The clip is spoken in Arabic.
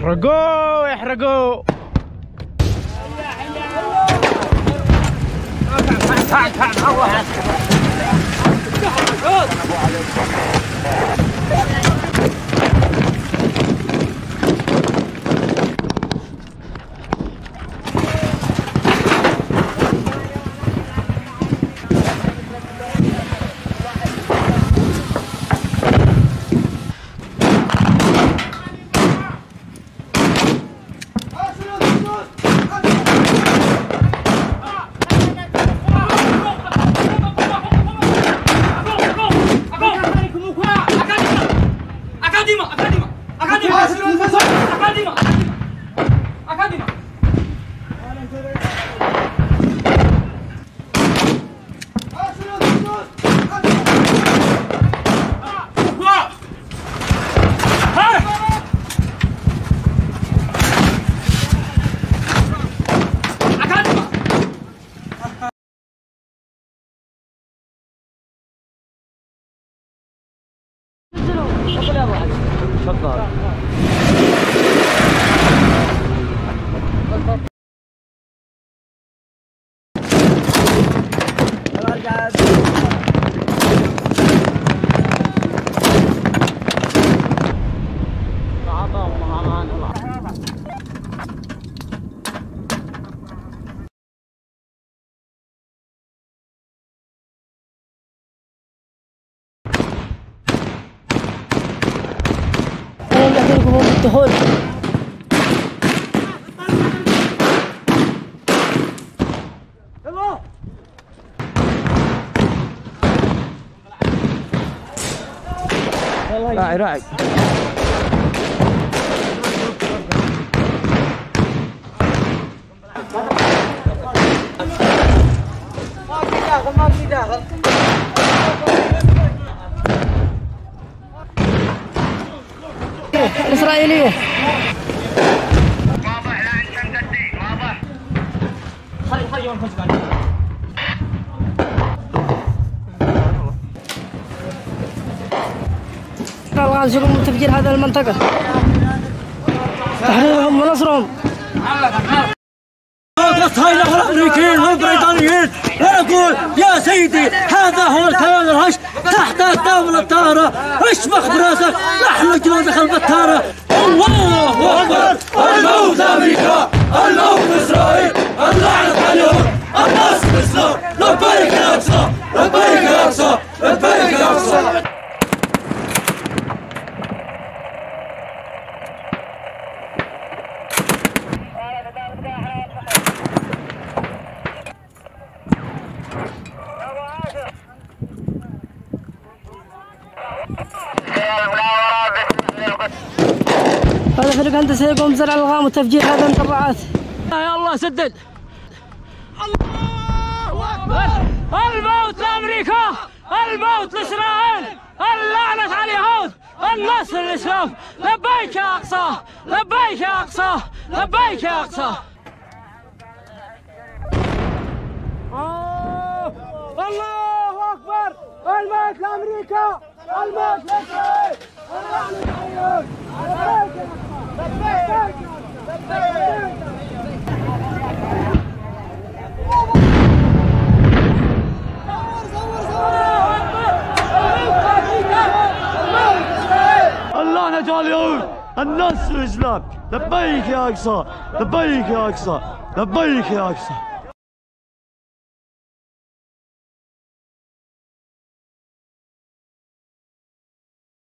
احرقوه احرقوه. الدخول راعي راعي. ما في داخل. الإسرائيلية واضح لا عند الدين واضح. خلي يوم خمس قاعدين. الآن شغل تفجير هذه المنطقة تحريرهم ونصرهم. هاي الأمريكيين والبريطانيين ونقول يا سيدي هذا هو الكيان الهش تحت الدولة الطائرة اشمخ براسك نحن جنودك البتارة. الله أكبر. الموت أمريكا الموت إسرائيل اللعنة عليهم النصر الإسلام. لبيك يا أقصى لبيك يا أقصى لبيك يا أقصى. هذا فريق هندسة يقوم بزرع الغام وتفجير هذه المطبعات. يا الله سدد. الله أكبر. الموت لأمريكا الموت لإسرائيل اللعنة على اليهود النصر للإسلام. لبيك يا أقصى لبيك يا أقصى لبيك يا أقصى. الله أكبر. الموت لأمريكا الموت لإسرائيل اللعنة على اليهود. الله نجا اليهود النصر الإسلام. لبيك يا أقصى لبيك يا أقصى لبيك يا أقصى.